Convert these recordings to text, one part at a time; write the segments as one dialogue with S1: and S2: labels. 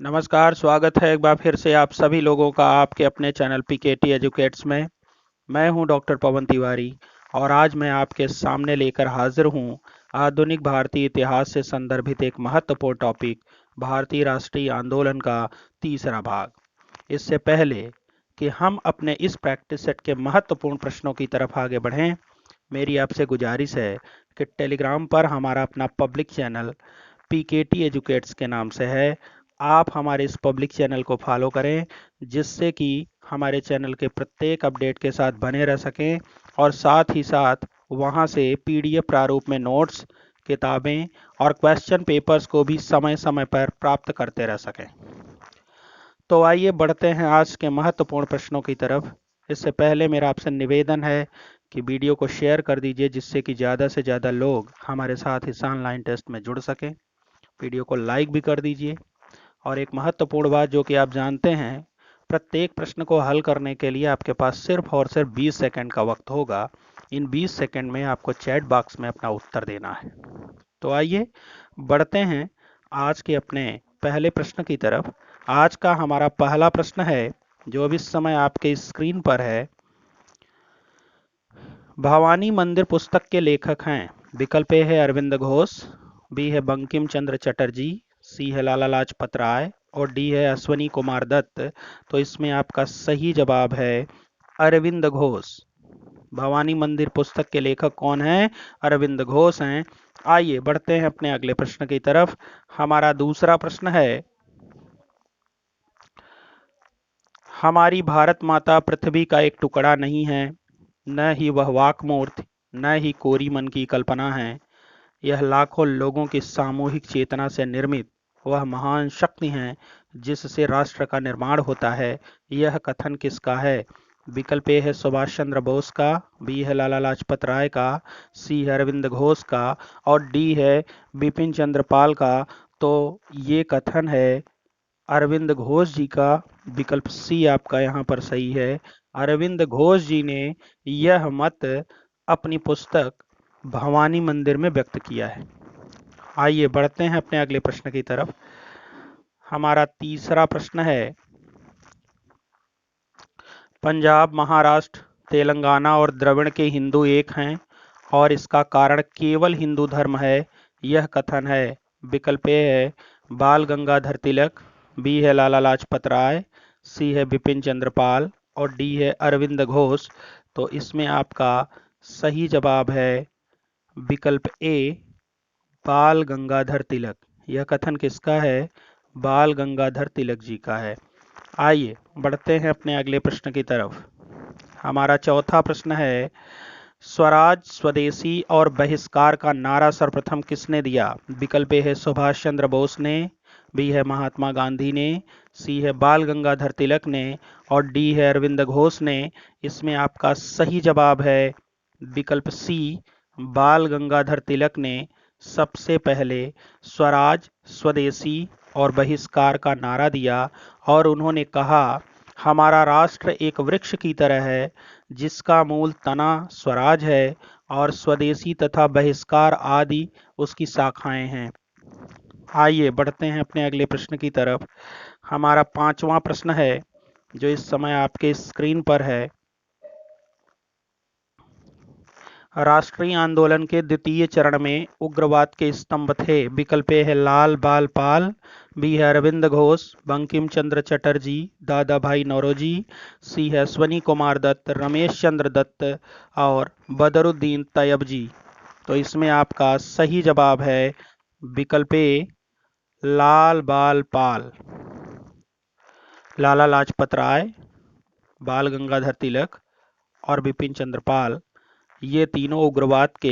S1: नमस्कार, स्वागत है एक बार फिर से आप सभी लोगों का आपके अपने चैनल पीकेटी एजुकेट्स में। मैं हूं डॉक्टर पवन तिवारी और आज मैं आपके सामने लेकर हाजिर हूं आधुनिक भारतीय इतिहास से संदर्भित एक महत्वपूर्ण टॉपिक, भारतीय राष्ट्रीय आंदोलन का तीसरा भाग। इससे पहले कि हम अपने इस प्रैक्टिस सेट के महत्वपूर्ण प्रश्नों की तरफ आगे बढ़ें, मेरी आपसे गुजारिश है कि टेलीग्राम पर हमारा अपना पब्लिक चैनल पीकेटी एजुकेट्स के नाम से है। आप हमारे इस पब्लिक चैनल को फॉलो करें, जिससे कि हमारे चैनल के प्रत्येक अपडेट के साथ बने रह सकें और साथ ही साथ वहां से पीडीएफ प्रारूप में नोट्स, किताबें और क्वेश्चन पेपर्स को भी समय समय पर प्राप्त करते रह सकें। तो आइए बढ़ते हैं आज के महत्वपूर्ण प्रश्नों की तरफ। इससे पहले मेरा आपसे निवेदन है कि वीडियो को शेयर कर दीजिए, जिससे कि ज़्यादा से ज़्यादा लोग हमारे साथ इस ऑनलाइन टेस्ट में जुड़ सकें। वीडियो को लाइक भी कर दीजिए। और एक महत्वपूर्ण बात जो कि आप जानते हैं, प्रत्येक प्रश्न को हल करने के लिए आपके पास सिर्फ और सिर्फ 20 सेकंड का वक्त होगा। इन 20 सेकंड में आपको चैट बॉक्स में अपना उत्तर देना है। तो आइए बढ़ते हैं आज के अपने पहले प्रश्न की तरफ। आज का हमारा पहला प्रश्न है, जो अभी इस समय आपके स्क्रीन पर है। भवानी मंदिर पुस्तक के लेखक हैं। विकल्प ए है अरविंद घोष, बी है बंकिम चंद्र चटर्जी, सी है लाला लाजपत राय और डी है अश्वनी कुमार दत्त। तो इसमें आपका सही जवाब है अरविंद घोष। भवानी मंदिर पुस्तक के लेखक कौन हैं? अरविंद घोष हैं। आइए बढ़ते हैं अपने अगले प्रश्न की तरफ। हमारा दूसरा प्रश्न है, हमारी भारत माता पृथ्वी का एक टुकड़ा नहीं है, न ही वह वाक्मूर्ति, न ही कोरी मन की कल्पना है। यह लाखों लोगों की सामूहिक चेतना से निर्मित वह महान शक्ति है जिससे राष्ट्र का निर्माण होता है। यह कथन किसका है? विकल्प ए है सुभाष चंद्र बोस का, बी है लाला लाजपत राय का, सी है अरविंद घोष का और डी है बिपिन चंद्र पाल का। तो ये कथन है अरविंद घोष जी का। विकल्प सी आपका यहाँ पर सही है। अरविंद घोष जी ने यह मत अपनी पुस्तक भवानी मंदिर में व्यक्त किया है। आइए बढ़ते हैं अपने अगले प्रश्न की तरफ। हमारा तीसरा प्रश्न है, पंजाब, महाराष्ट्र, तेलंगाना और द्रविड़ के हिंदू एक हैं और इसका कारण केवल हिंदू धर्म है। यह कथन है। विकल्प ए है बाल गंगाधर तिलक, बी है लाला लाजपत राय, सी है बिपिन चंद्र पाल और डी है अरविंद घोष। तो इसमें आपका सही जवाब है विकल्प ए, बाल गंगाधर तिलक। यह कथन किसका है? बाल गंगाधर तिलक जी का है। आइए बढ़ते हैं अपने अगले प्रश्न की तरफ। हमारा चौथा प्रश्न है, स्वराज, स्वदेशी और बहिष्कार का नारा सर्वप्रथम किसने दिया? विकल्प ए है सुभाष चंद्र बोस ने, बी है महात्मा गांधी ने, सी है बाल गंगाधर तिलक ने और डी है अरविंद घोष ने। इसमें आपका सही जवाब है विकल्प सी, बाल गंगाधर तिलक ने सबसे पहले स्वराज, स्वदेशी और बहिष्कार का नारा दिया और उन्होंने कहा, हमारा राष्ट्र एक वृक्ष की तरह है जिसका मूल तना स्वराज है और स्वदेशी तथा बहिष्कार आदि उसकी शाखाएं हैं। आइए बढ़ते हैं अपने अगले प्रश्न की तरफ। हमारा पांचवा प्रश्न है, जो इस समय आपके स्क्रीन पर है। राष्ट्रीय आंदोलन के द्वितीय चरण में उग्रवाद के स्तंभ थे। विकल्प ए है लाल बाल पाल, बी है अरविंद घोष, बंकिम चंद्र चटर्जी, दादा भाई नौरोजी, सी है अश्वनी कुमार दत्त, रमेश चंद्र दत्त और बदरुद्दीन तैयबजी। तो इसमें आपका सही जवाब है विकल्प ए, लाल बाल पाल। लाला लाजपत राय, बाल गंगाधर तिलक और बिपिन चंद्र पाल, ये तीनों उग्रवाद के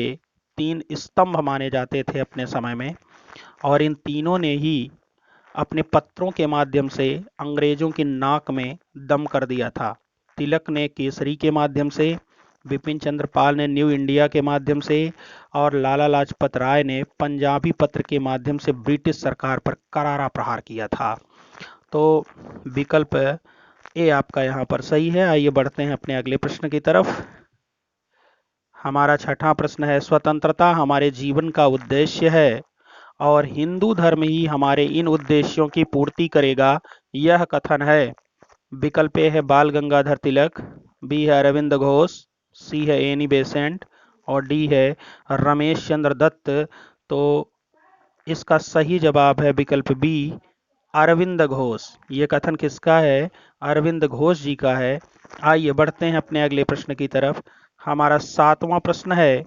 S1: तीन स्तंभ माने जाते थे अपने समय में और इन तीनों ने ही अपने पत्रों के माध्यम से अंग्रेजों की नाक में दम कर दिया था। तिलक ने केसरी के माध्यम से, बिपिन चंद्र पाल ने न्यू इंडिया के माध्यम से और लाला लाजपत राय ने पंजाबी पत्र के माध्यम से ब्रिटिश सरकार पर करारा प्रहार किया था। तो विकल्प ए आपका यहाँ पर सही है। आइए बढ़ते हैं अपने अगले प्रश्न की तरफ। हमारा छठा प्रश्न है, स्वतंत्रता हमारे जीवन का उद्देश्य है और हिंदू धर्म ही हमारे इन उद्देश्यों की पूर्ति करेगा, यह कथन है। विकल्प ए है बाल गंगाधर तिलक, बी है अरविंद घोष, सी है एनी बेसेंट और डी है रमेश चंद्र दत्त। तो इसका सही जवाब है विकल्प बी, अरविंद घोष। ये कथन किसका है? अरविंद घोष जी का है। आइए बढ़ते हैं अपने अगले प्रश्न की तरफ। हमारा 7वां प्रश्न है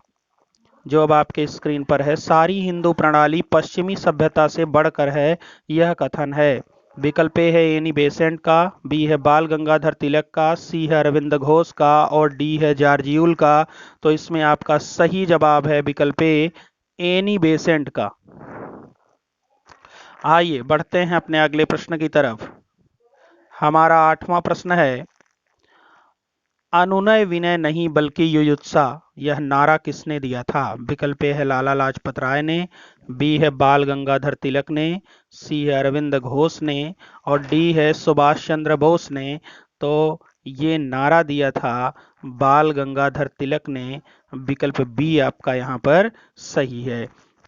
S1: जो अब आपके स्क्रीन पर है। सारी हिंदू प्रणाली पश्चिमी सभ्यता से बढ़कर है, यह कथन है। विकल्प ए है एनी बेसेंट का, बी है बाल गंगाधर तिलक का, सी है अरविंद घोष का और डी है जॉर्जियुल का। तो इसमें आपका सही जवाब है विकल्प ए, एनी बेसेंट का। आइए बढ़ते हैं अपने अगले प्रश्न की तरफ। हमारा 8वां प्रश्न है, अनुनय विनय नहीं बल्कि युयुत्सा, यह नारा किसने दिया था? विकल्प ए है लाला लाजपत राय ने, बी है बाल गंगाधर तिलक ने, सी है अरविंद घोष ने और डी है सुभाष चंद्र बोस ने। तो ये नारा दिया था बाल गंगाधर तिलक ने। विकल्प बी आपका यहाँ पर सही है।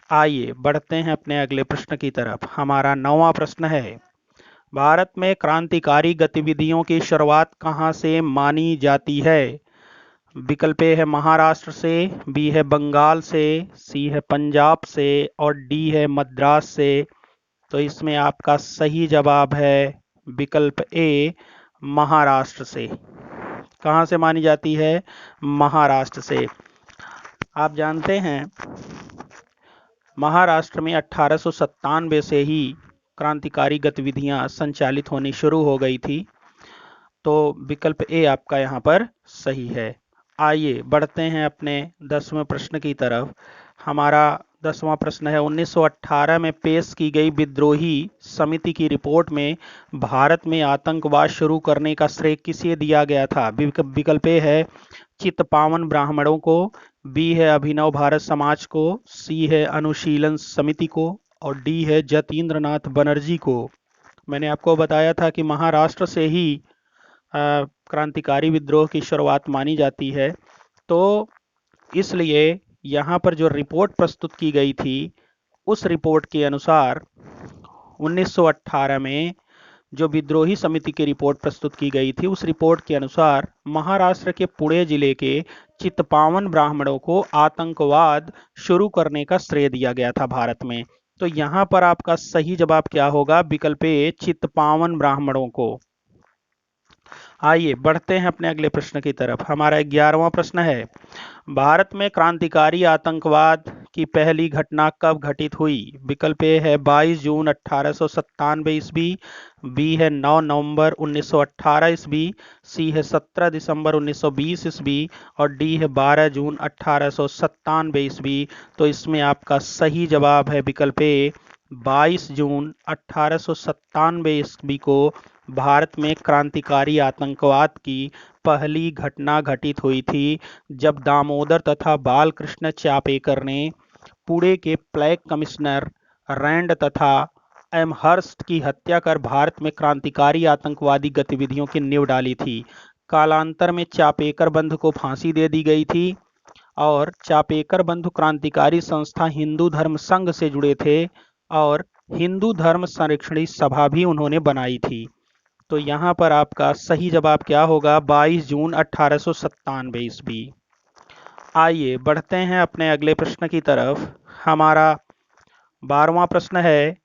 S1: आइए बढ़ते हैं अपने अगले प्रश्न की तरफ। हमारा 9वां प्रश्न है, भारत में क्रांतिकारी गतिविधियों की शुरुआत कहाँ से मानी जाती है? विकल्प ए है महाराष्ट्र से, बी है बंगाल से, सी है पंजाब से और डी है मद्रास से। तो इसमें आपका सही जवाब है विकल्प ए, महाराष्ट्र से। कहाँ से मानी जाती है? महाराष्ट्र से। आप जानते हैं महाराष्ट्र में 1897 से ही क्रांतिकारी गतिविधियां संचालित होनी शुरू हो गई थी। तो विकल्प ए आपका यहाँ पर सही है। आइए बढ़ते हैं अपने 10वें प्रश्न की तरफ। हमारा 10वां प्रश्न है, 1918 में पेश की गई विद्रोही समिति की रिपोर्ट में भारत में आतंकवाद शुरू करने का श्रेय किसे दिया गया था? विकल्प ए है चित्पावन ब्राह्मणों को, बी है अभिनव भारत समाज को, सी है अनुशीलन समिति को और डी है जतीन्द्रनाथ बनर्जी को। मैंने आपको बताया था कि महाराष्ट्र से ही क्रांतिकारी विद्रोह की शुरुआत मानी जाती है। तो इसलिए यहाँ पर जो रिपोर्ट प्रस्तुत की गई थी, उस रिपोर्ट के अनुसार 1918 में जो विद्रोही समिति की रिपोर्ट प्रस्तुत की गई थी, उस रिपोर्ट के अनुसार महाराष्ट्र के पुणे जिले के चित्पावन ब्राह्मणों को आतंकवाद शुरू करने का श्रेय दिया गया था भारत में। तो यहाँ पर आपका सही जवाब क्या होगा? विकल्प ए, चित्पावन ब्राह्मणों को। आइए बढ़ते हैं अपने अगले प्रश्न की तरफ। हमारा 11वां प्रश्न है, भारत में क्रांतिकारी आतंकवाद की पहली घटना कब घटित हुई? विकल्प ए है 22 जून 1897 ईस्वी, बी है 9 नवंबर 1918 ईस्वी, सी है 17 दिसंबर 1920 ईस्वी और डी है 12 जून 1897 ईस्वी। तो इसमें आपका सही जवाब है विकल्प ए, 22 जून 1897 ईस्वी को भारत में क्रांतिकारी आतंकवाद की पहली घटना घटित हुई थी, जब दामोदर तथा बालकृष्ण चापेकर ने पुणे के प्लेग कमिश्नर रैंड तथा एमहर्स्ट की हत्या कर भारत में क्रांतिकारी आतंकवादी गतिविधियों की नींव डाली थी। कालांतर में चापेकर बंधु को फांसी दे दी गई थी और चापेकर बंधु क्रांतिकारी संस्था हिंदू धर्म संघ से जुड़े थे और हिंदू धर्म संरक्षणी सभा भी उन्होंने बनाई थी। तो यहाँ पर आपका सही जवाब क्या होगा? 22 जून 1897 ईस्वी। आइए बढ़ते हैं अपने अगले प्रश्न की तरफ। हमारा 12वां प्रश्न है,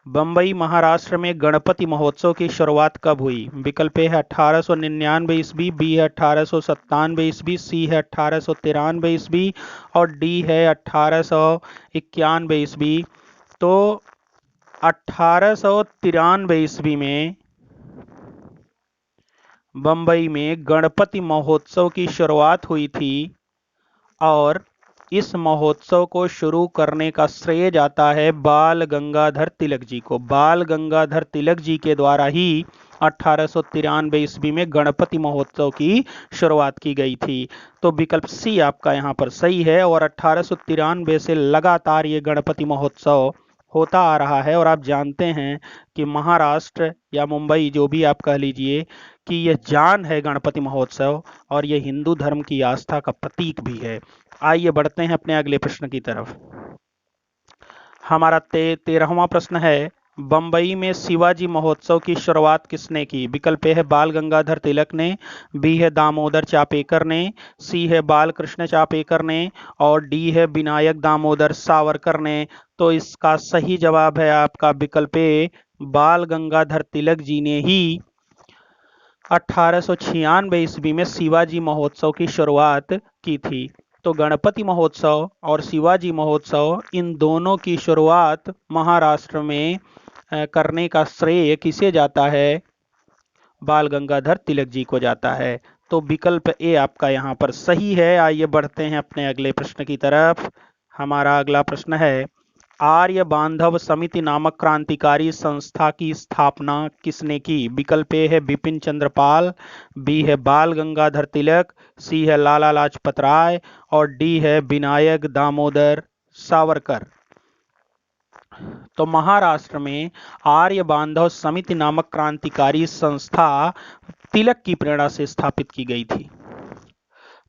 S1: बम्बई महाराष्ट्र में गणपति महोत्सव की शुरुआत कब हुई? विकल्प है 1899 ईस्वी, बी है 1897 ईस्वी, सी है 1893 ईस्वी और डी है 1891 ईस्वी। तो 1893 ईस्वी में बम्बई में गणपति महोत्सव की शुरुआत हुई थी और इस महोत्सव को शुरू करने का श्रेय जाता है बाल गंगाधर तिलक जी को। बाल गंगाधर तिलक जी के द्वारा ही 1893 ईस्वी में गणपति महोत्सव की शुरुआत की गई थी। तो विकल्प सी आपका यहाँ पर सही है और 1893 से लगातार ये गणपति महोत्सव होता आ रहा है। और आप जानते हैं कि महाराष्ट्र या मुंबई, जो भी आप कह लीजिए, कि यह जान है गणपति महोत्सव और यह हिंदू धर्म की आस्था का प्रतीक भी है। आइए बढ़ते हैं अपने अगले प्रश्न की तरफ। हमारा 13वां प्रश्न है, बम्बई में शिवाजी महोत्सव की शुरुआत किसने की? विकल्प ए है बाल गंगाधर तिलक ने, बी है दामोदर चापेकर ने, सी है बाल कृष्ण चापेकर ने और डी है विनायक दामोदर सावरकर ने। तो इसका सही जवाब है आपका विकल्प ए, बाल गंगाधर तिलक जी ने ही 1896 ईस्वी में शिवाजी महोत्सव की शुरुआत की थी। तो गणपति महोत्सव और शिवाजी महोत्सव इन दोनों की शुरुआत महाराष्ट्र में करने का श्रेय किसे जाता है? बाल गंगाधर तिलक जी को जाता है। तो विकल्प ए आपका यहाँ पर सही है। आइए बढ़ते हैं अपने अगले प्रश्न की तरफ। हमारा अगला प्रश्न है, आर्य बांधव समिति नामक क्रांतिकारी संस्था की स्थापना किसने की? विकल्प ए है बिपिन चंद्र पाल, बी है बाल गंगाधर तिलक, सी है लाला लाजपत राय और डी है विनायक दामोदर सावरकर। तो महाराष्ट्र में आर्य बांधव समिति नामक क्रांतिकारी संस्था तिलक की प्रेरणा से स्थापित की गई थी।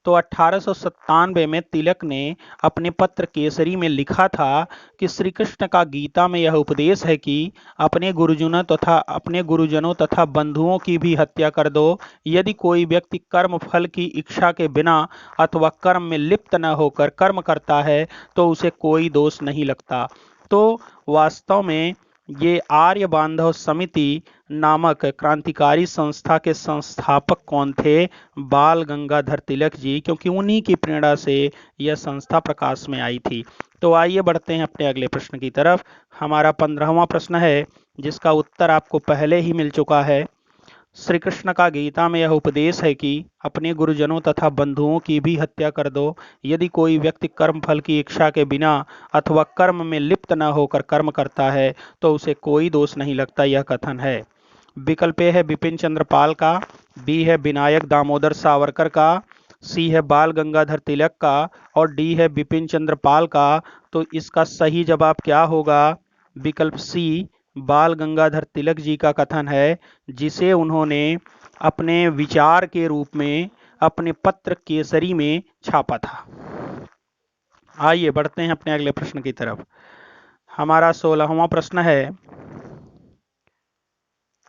S1: तो 1897 में तिलक ने अपने पत्र केसरी में लिखा था कि श्री कृष्ण का गीता में यह उपदेश है कि अपने गुरुजनों तथा बंधुओं की भी हत्या कर दो। यदि कोई व्यक्ति कर्म फल की इच्छा के बिना अथवा कर्म में लिप्त न होकर कर्म करता है तो उसे कोई दोष नहीं लगता। तो वास्तव में ये आर्य बांधव समिति नामक क्रांतिकारी संस्था के संस्थापक कौन थे? बाल गंगाधर तिलक जी, क्योंकि उन्हीं की प्रेरणा से यह संस्था प्रकाश में आई थी। तो आइए बढ़ते हैं अपने अगले प्रश्न की तरफ। हमारा 15वां प्रश्न है, जिसका उत्तर आपको पहले ही मिल चुका है। श्री कृष्ण का गीता में यह उपदेश है कि अपने गुरुजनों तथा बंधुओं की भी हत्या कर दो। यदि कोई व्यक्ति कर्म फल की इच्छा के बिना अथवा कर्म में लिप्त न होकर कर्म करता है तो उसे कोई दोष नहीं लगता, यह कथन है। विकल्प ए है बिपिन चंद्र पाल का, बी है विनायक दामोदर सावरकर का, सी है बाल गंगाधर तिलक का और डी है बिपिन चंद्र पाल का। तो इसका सही जवाब क्या होगा? विकल्प सी, बाल गंगाधर तिलक जी का कथन है, जिसे उन्होंने अपने विचार के रूप में अपने पत्र केसरी में छापा था। आइए बढ़ते हैं अपने अगले प्रश्न की तरफ। हमारा 16वां प्रश्न है,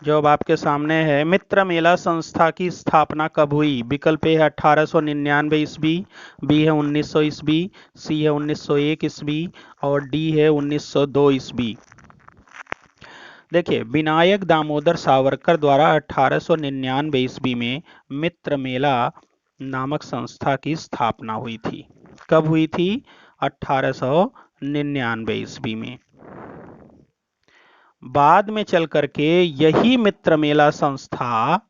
S1: जो अब आपके सामने है, मित्र मेला संस्था की स्थापना कब हुई? विकल्प ए है 1899 ईस्वी, बी है 1900 ईस्वी, सी है 1901 ईस्वी और डी है 1902 ईस्वी। देखिए, विनायक दामोदर सावरकर द्वारा 1899 ईस्वी में मित्र मेला नामक संस्था की स्थापना हुई थी। कब हुई थी? 1899 ईस्वी में। बाद में चल करके यही मित्र मेला संस्था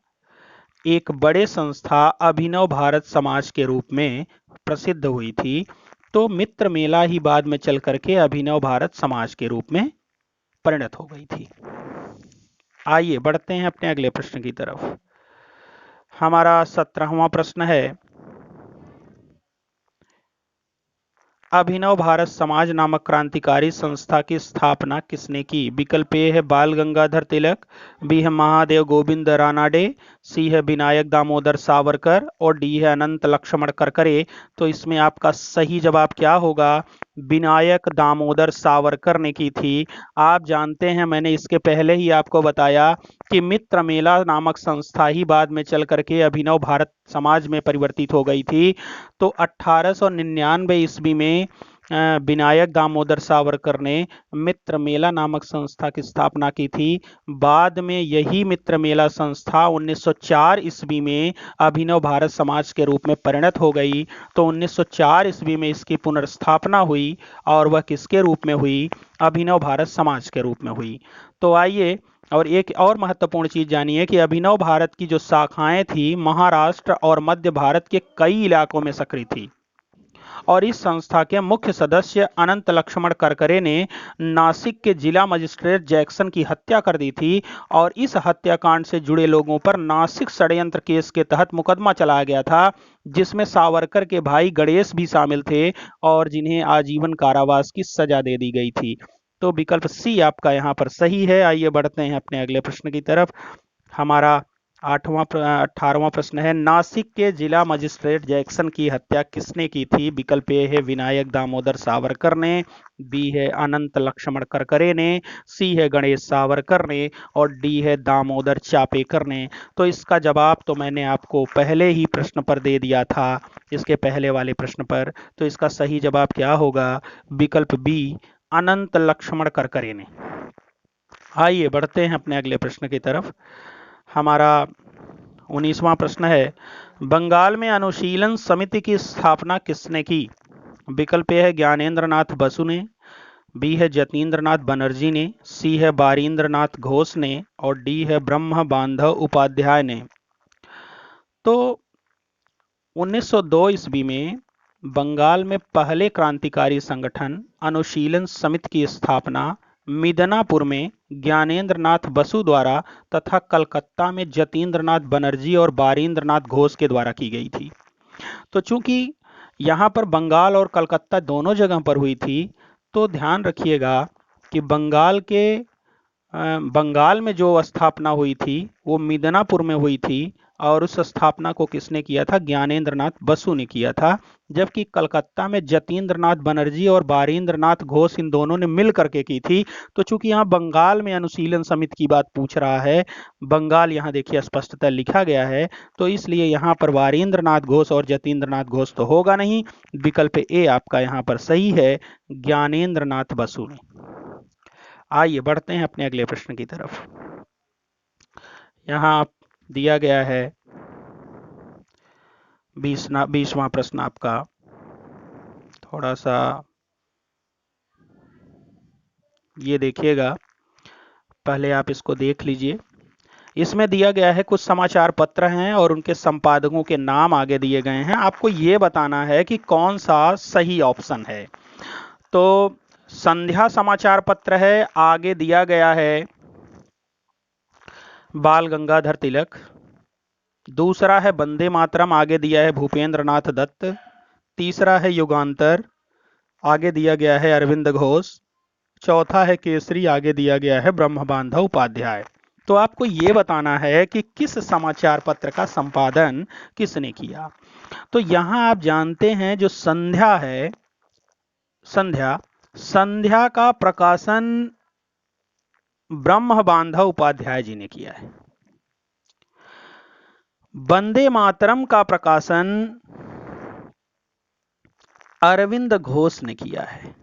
S1: एक बड़े संस्था अभिनव भारत समाज के रूप में प्रसिद्ध हुई थी। तो मित्र मेला ही बाद में चल करके अभिनव भारत समाज के रूप में परिणत हो गई थी। आइए बढ़ते हैं अपने अगले प्रश्न की तरफ। हमारा 17वां प्रश्न है, अभिनव भारत समाज नामक क्रांतिकारी संस्था की स्थापना किसने की? विकल्प ए है बाल गंगाधर तिलक, बी है महादेव गोविंद रानाडे, सी है विनायक दामोदर सावरकर और डी है अनंत लक्ष्मण करकरे। तो इसमें आपका सही जवाब क्या होगा? विनायक दामोदर सावरकर ने की थी। आप जानते हैं, मैंने इसके पहले ही आपको बताया कि मित्र मेला नामक संस्था ही बाद में चल करके अभिनव भारत समाज में परिवर्तित हो गई थी। तो 1899 ईस्वी में विनायक दामोदर सावरकर ने मित्र मेला नामक संस्था की स्थापना की थी। बाद में यही मित्र मेला संस्था 1904 ईस्वी में अभिनव भारत समाज के रूप में परिणत हो गई। तो 1904 ईस्वी में इसकी पुनर्स्थापना हुई और वह किसके रूप में हुई? अभिनव भारत समाज के रूप में हुई। तो आइए और एक और महत्वपूर्ण चीज जानिए कि अभिनव भारत की जो शाखाएं थी महाराष्ट्र और मध्य भारत के कई इलाकों में सक्रिय थी और इस संस्था के मुख्य सदस्य अनंत लक्ष्मण करकरे ने नासिक के जिला मजिस्ट्रेट जैक्सन की हत्या कर दी थी और इस हत्याकांड से जुड़े लोगों पर नासिक षड्यंत्र केस के तहत मुकदमा चलाया गया था, जिसमें सावरकर के भाई गणेश भी शामिल थे और जिन्हें आजीवन कारावास की सजा दे दी गई थी। तो विकल्प सी आपका यहाँ पर सही है। आइए बढ़ते हैं अपने अगले प्रश्न की तरफ। हमारा 18वां प्रश्न है, नासिक के जिला मजिस्ट्रेट जैक्सन की हत्या किसने की थी? विकल्प ए है विनायक दामोदर सावरकर ने, बी है अनंत लक्ष्मण करकरे ने, सी है गणेश सावरकर ने और डी है दामोदर चापेकर ने। तो इसका जवाब तो मैंने आपको पहले ही प्रश्न पर दे दिया था, इसके पहले वाले प्रश्न पर। तो इसका सही जवाब क्या होगा? विकल्प बी, अनंत लक्ष्मण करकरे ने। आइए बढ़ते हैं अपने अगले प्रश्न की तरफ। हमारा 19वां प्रश्न है, बंगाल में अनुशीलन समिति की स्थापना किसने की? विकल्प ए है ज्ञानेंद्र नाथ बसु ने, बी है जतीन्द्र नाथ बनर्जी ने, सी है बारीन्द्र नाथ घोष ने और डी है ब्रह्म बांधव उपाध्याय ने। तो 1902 ईस्वी में बंगाल में पहले क्रांतिकारी संगठन अनुशीलन समिति की स्थापना मिदनापुर में ज्ञानेंद्र नाथ बसु द्वारा तथा कलकत्ता में जतीन्द्र नाथ बनर्जी और बारीन्द्र नाथ घोष के द्वारा की गई थी। तो चूंकि यहाँ पर बंगाल और कलकत्ता दोनों जगह पर हुई थी, तो ध्यान रखिएगा कि बंगाल में जो स्थापना हुई थी वो मिदनापुर में हुई थी और उस स्थापना को किसने किया था? ज्ञानेंद्र नाथ बसु ने किया था। जबकि कलकत्ता में जतीन्द्र नाथ बनर्जी और बारीन्द्र नाथ घोष इन दोनों ने मिल करके की थी। तो चूंकि यहाँ बंगाल में अनुशीलन समिति की बात पूछ रहा है, बंगाल यहाँ देखिए स्पष्टतः लिखा गया है, तो इसलिए यहाँ पर बारीन्द्र नाथ घोष और जतीन्द्र नाथ घोष तो होगा नहीं। विकल्प ए आपका यहाँ पर सही है, ज्ञानेंद्र नाथ बसु ने। आइए बढ़ते हैं अपने अगले प्रश्न की तरफ। यहाँ दिया गया है 20वां प्रश्न आपका, थोड़ा सा ये देखिएगा, पहले आप इसको देख लीजिए। इसमें दिया गया है कुछ समाचार पत्र हैं और उनके संपादकों के नाम आगे दिए गए हैं। आपको ये बताना है कि कौन सा सही ऑप्शन है। तो संध्या समाचार पत्र है, आगे दिया गया है बाल गंगाधर तिलक। दूसरा है वंदे मातरम, आगे दिया है भूपेंद्र नाथ दत्त। तीसरा है युगांतर, आगे दिया गया है अरविंद घोष। चौथा है केसरी, आगे दिया गया है ब्रह्म बांधव उपाध्याय। तो आपको ये बताना है कि किस समाचार पत्र का संपादन किसने किया। तो यहां आप जानते हैं जो संध्या है, संध्या का प्रकाशन ब्रह्म बांधव उपाध्याय जी ने किया है। वंदे मातरम का प्रकाशन अरविंद घोष ने किया है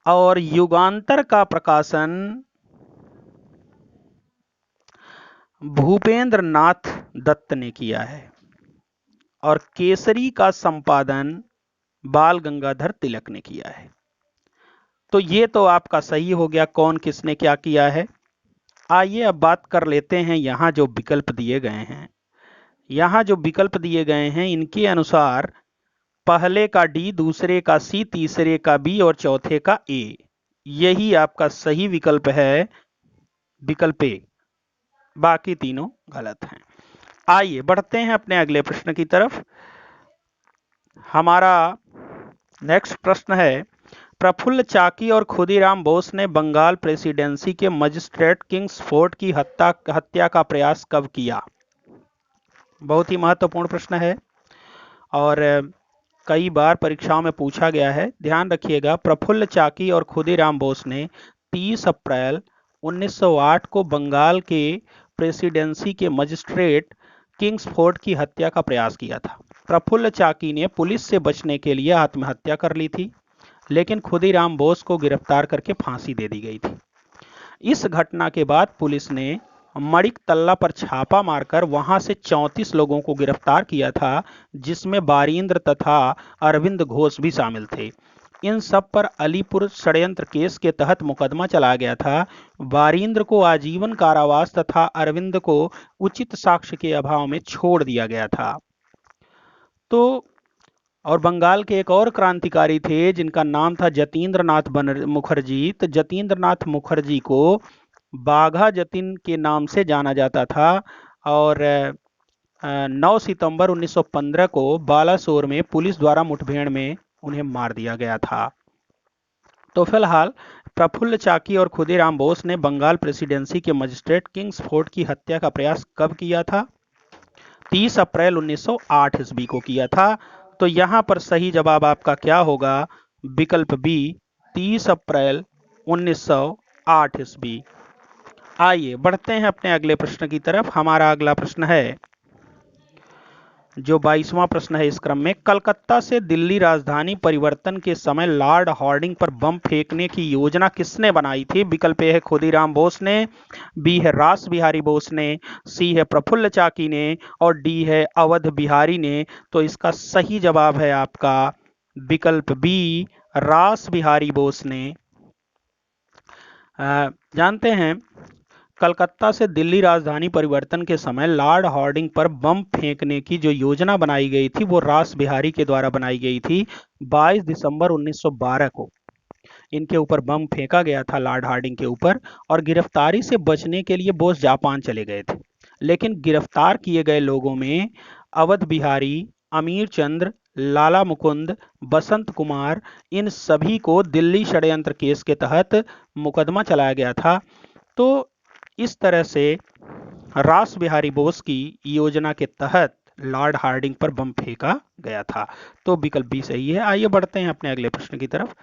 S1: और युगांतर का प्रकाशन भूपेंद्र नाथ दत्त ने किया है और केसरी का संपादन बाल गंगाधर तिलक ने किया है। तो ये तो आपका सही हो गया, कौन किसने क्या किया है। आइए अब बात कर लेते हैं यहाँ जो विकल्प दिए गए हैं। यहाँ जो विकल्प दिए गए हैं इनके अनुसार पहले का डी, दूसरे का सी, तीसरे का बी और चौथे का ए, यही आपका सही विकल्प है, विकल्प ए। बाकी तीनों गलत हैं। आइए बढ़ते हैं अपने अगले प्रश्न की तरफ। हमारा नेक्स्ट प्रश्न है, प्रफुल्ल चाकी और खुदीराम बोस ने बंगाल प्रेसिडेंसी के मजिस्ट्रेट किंग्सफोर्ड की हत्या का प्रयास कब किया? बहुत ही महत्वपूर्ण प्रश्न है और कई बार परीक्षाओं में पूछा गया है। ध्यान रखिएगा, प्रफुल्ल चाकी और खुदीराम बोस ने 30 अप्रैल 1908 को बंगाल के प्रेसिडेंसी के मजिस्ट्रेट किंग्सफोर्ड की हत्या का प्रयास किया था। प्रफुल्ल चाकी ने पुलिस से बचने के लिए आत्महत्या कर ली थी, लेकिन खुदीराम बोस को गिरफ्तार करके फांसी दे दी गई थी। इस घटना के बाद पुलिस ने मणिक तल्ला पर छापा मारकर वहां से 34 लोगों को गिरफ्तार किया था, जिसमें बारीन्द्र तथा अरविंद घोष भी शामिल थे। इन सब पर अलीपुर षड्यंत्र केस के तहत मुकदमा चलाया गया था। बारीन्द्र को आजीवन कारावास तथा अरविंद को उचित साक्ष्य के अभाव में छोड़ दिया गया था। तो और बंगाल के एक और क्रांतिकारी थे जिनका नाम था जतीन्द्र नाथ मुखर्जी। तो जतीन्द्र नाथ मुखर्जी को बाघा जतीन के नाम से जाना जाता था और 9 सितंबर 1915 को बालासोर में पुलिस द्वारा मुठभेड़ में उन्हें मार दिया गया था। तो फिलहाल प्रफुल्ल चाकी और खुदीराम बोस ने बंगाल प्रेसिडेंसी के मजिस्ट्रेट किंग्सफोर्ड की हत्या का प्रयास कब किया था? 30 अप्रैल 1908 ईस्वी को किया था। तो यहां पर सही जवाब आपका क्या होगा? विकल्प बी, 30 अप्रैल 1908 ईस्वी। आइए बढ़ते हैं अपने अगले प्रश्न की तरफ। हमारा अगला प्रश्न है, जो 22वां प्रश्न है इस क्रम में, कलकत्ता से दिल्ली राजधानी परिवर्तन के समय लॉर्ड हार्डिंग पर बम फेंकने की योजना किसने बनाई थी? विकल्प ए है खुदीराम बोस ने, बी है रास बिहारी बोस ने, सी है प्रफुल्ल चाकी ने और डी है अवध बिहारी ने। तो इसका सही जवाब है आपका विकल्प बी, रास बिहारी बोस ने। जानते हैं, कलकत्ता से दिल्ली राजधानी परिवर्तन के समय लॉर्ड हार्डिंग पर बम फेंकने की जो योजना बनाई गई थी वो रास बिहारी के द्वारा बनाई गई थी। 22 दिसंबर 1912 को इनके ऊपर बम फेंका गया था लॉर्ड हार्डिंग के ऊपर, और गिरफ्तारी से बचने के लिए बोस जापान चले गए थे। लेकिन गिरफ्तार किए गए लोगों में अवध बिहारी, अमीर चंद्र, लाला मुकुंद, बसंत कुमार, इन सभी को दिल्ली षड्यंत्र केस के तहत मुकदमा चलाया गया था। तो इस तरह से रास बिहारी बोस की योजना के तहत लॉर्ड हार्डिंग पर बम फेंका गया था। तो विकल्प बी सही है। आइए बढ़ते हैं अपने अगले प्रश्न की तरफ।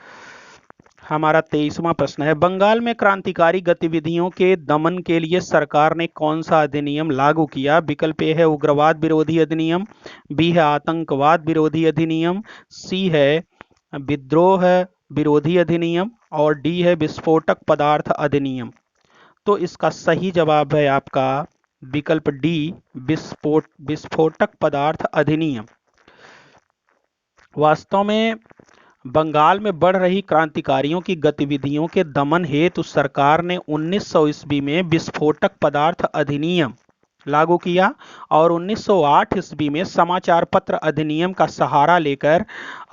S1: हमारा 23वां प्रश्न है, बंगाल में क्रांतिकारी गतिविधियों के दमन के लिए सरकार ने कौन सा अधिनियम लागू किया? विकल्प ए है उग्रवाद विरोधी अधिनियम, बी है आतंकवाद विरोधी अधिनियम, सी है विद्रोह विरोधी अधिनियम और डी है विस्फोटक पदार्थ अधिनियम। तो इसका सही जवाब है आपका विकल्प डी, विस्फोटक पदार्थ अधिनियम। वास्तव में बंगाल में बढ़ रही क्रांतिकारियों की गतिविधियों के दमन हेतु सरकार ने 1900 ईस्वी में विस्फोटक पदार्थ अधिनियम लागू किया और 1908 ईस्वी में समाचार पत्र अधिनियम का सहारा लेकर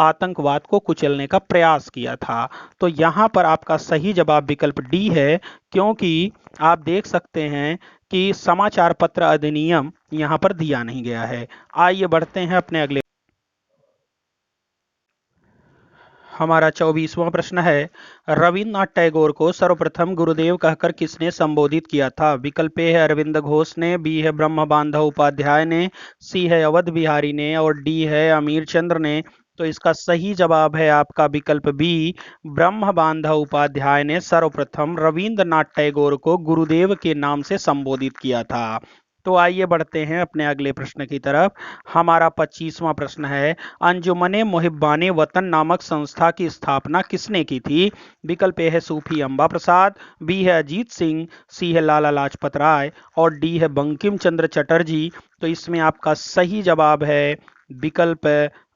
S1: आतंकवाद को कुचलने का प्रयास किया था। तो यहां पर आपका सही जवाब विकल्प डी है, क्योंकि आप देख सकते हैं कि समाचार पत्र अधिनियम यहां पर दिया नहीं गया है। आइए बढ़ते हैं अपने अगले। हमारा 24वां प्रश्न है, रविन्द्रनाथ टैगोर को सर्वप्रथम गुरुदेव कहकर किसने संबोधित किया था? विकल्प ए है अरविंद घोष ने, बी है ब्रह्म बांधव उपाध्याय ने, सी है अवध बिहारी ने और डी है अमीर चंद्र ने। तो इसका सही जवाब है आपका विकल्प बी, ब्रह्म बांधव उपाध्याय ने सर्वप्रथम रविन्द्रनाथ टैगोर को गुरुदेव के नाम से संबोधित किया था। तो आइए बढ़ते हैं अपने अगले प्रश्न की तरफ। हमारा 25वां प्रश्न है, अंजुमने मुहिब्बाने वतन नामक संस्था की स्थापना किसने की थी? विकल्प ए है सूफी अम्बा प्रसाद, बी है अजीत सिंह, सी है लाला लाजपत राय और डी है बंकिम चंद्र चटर्जी। तो इसमें आपका सही जवाब है विकल्प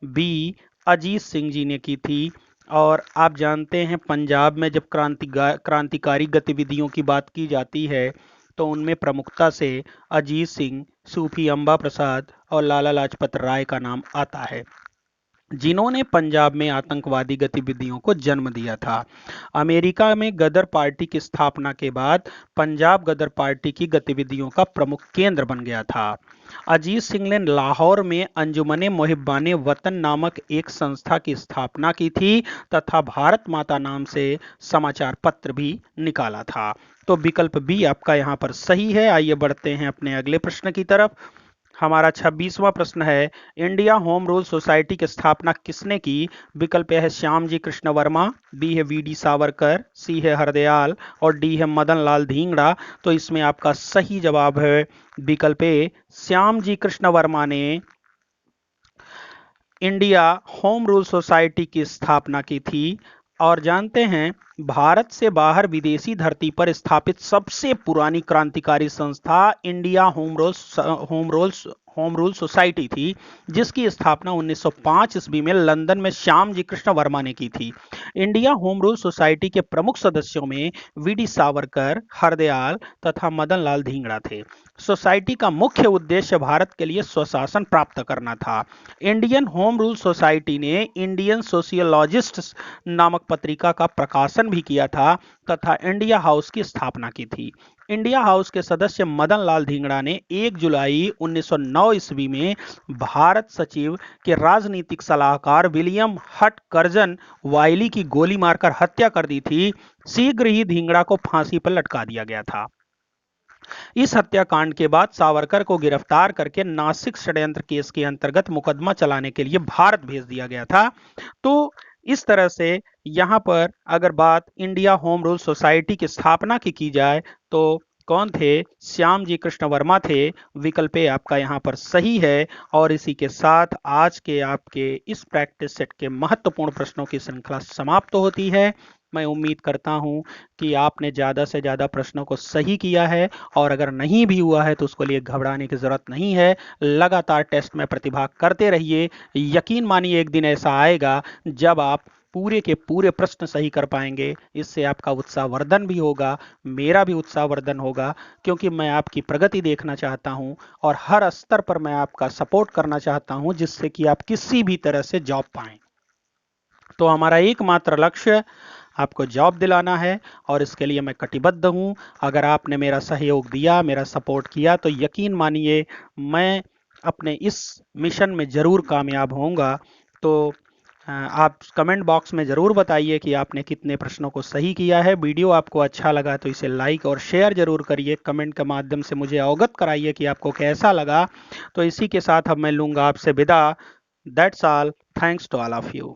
S1: बी, अजीत सिंह जी ने की थी। और आप जानते हैं, पंजाब में जब क्रांतिकारी गतिविधियों की बात की जाती है तो उनमें प्रमुखता से अजीत सिंह, सूफी अम्बा प्रसाद और लाला लाजपत राय का नाम आता है, जिन्होंने पंजाब में आतंकवादी गतिविधियों को जन्म दिया था। अमेरिका में गदर पार्टी की स्थापना के बाद पंजाब गदर पार्टी की गतिविधियों का प्रमुख केंद्र बन गया था। अजीत सिंह ने लाहौर में अंजुमने मुहिब्बाने वतन नामक एक संस्था की स्थापना की थी तथा भारत माता नाम से समाचार पत्र भी निकाला था। तो विकल्प बी आपका यहाँ पर सही है। आइए बढ़ते हैं अपने अगले प्रश्न की तरफ। हमारा 26वां प्रश्न है, इंडिया होम रूल सोसाइटी की स्थापना किसने की? विकल्प है श्याम जी कृष्ण वर्मा, बी है वी डी सावरकर, सी है हरदयाल और डी है मदन लाल धींगड़ा। तो इसमें आपका सही जवाब है विकल्प ए, श्याम जी कृष्ण वर्मा ने इंडिया होम रूल सोसाइटी की स्थापना की थी। और जानते हैं, भारत से बाहर विदेशी धरती पर स्थापित सबसे पुरानी क्रांतिकारी संस्था इंडिया होम रूल सोसाइटी थी, जिसकी स्थापना 1905 ईस्वी में लंदन में श्याम जी कृष्ण वर्मा ने की थी। इंडिया होम रूल सोसाइटी के प्रमुख सदस्यों में वी डी सावरकर, हरदयाल तथा मदन लाल धींगड़ा थे। सोसाइटी का मुख्य उद्देश्य भारत के लिए स्वशासन प्राप्त करना था। इंडियन होम रूल सोसाइटी ने इंडियन सोशियोलॉजिस्ट्स नामक पत्रिका का प्रकाशन भी किया था तथा इंडिया हाउस की स्थापना की थी। इंडिया हाउस के सदस्य मदन लाल धिंगड़ा ने 1 जुलाई 1909 ईस्वी में भारत सचिव के राजनीतिक सलाहकार विलियम हट कर्जन वाइली की गोली मारकर हत्या कर दी थी। शीघ्र ही धिंगड़ा को फांसी पर लटका दिया गया था। इस हत्याकांड के बाद सावरकर को गिरफ्तार करके नासिक षड्यंत्र केस के अंतर्गत मुकदमा चलाने के लिए भारत भेज दिया गया था। तो इस तरह से यहाँ पर अगर बात इंडिया होम रूल सोसाइटी की स्थापना की जाए तो कौन थे? श्याम जी कृष्ण वर्मा थे। विकल्प ए आपका यहाँ पर सही है। और इसी के साथ आज के आपके इस प्रैक्टिस सेट के महत्वपूर्ण प्रश्नों की श्रृंखला समाप्त होती है। मैं उम्मीद करता हूं कि आपने ज़्यादा से ज़्यादा प्रश्नों को सही किया है और अगर नहीं भी हुआ है तो उसको लिए घबराने की ज़रूरत नहीं है। लगातार टेस्ट में प्रतिभाग करते रहिए। यकीन मानिए एक दिन ऐसा आएगा जब आप पूरे के पूरे प्रश्न सही कर पाएंगे। इससे आपका उत्साहवर्धन भी होगा, मेरा भी उत्साहवर्धन होगा, क्योंकि मैं आपकी प्रगति देखना चाहता हूं और हर स्तर पर मैं आपका सपोर्ट करना चाहता हूं जिससे कि आप किसी भी तरह से जॉब पाएं। तो हमारा एकमात्र लक्ष्य आपको जॉब दिलाना है और इसके लिए मैं कटिबद्ध हूं। अगर आपने मेरा सहयोग दिया, मेरा सपोर्ट किया तो यकीन मानिए मैं अपने इस मिशन में ज़रूर कामयाब होऊंगा। तो आप कमेंट बॉक्स में ज़रूर बताइए कि आपने कितने प्रश्नों को सही किया है। वीडियो आपको अच्छा लगा तो इसे लाइक और शेयर ज़रूर करिए। कमेंट के माध्यम से मुझे अवगत कराइए कि आपको कैसा लगा। तो इसी के साथ अब मैं लूँगा आपसे विदा। That's all. Thanks to all of you.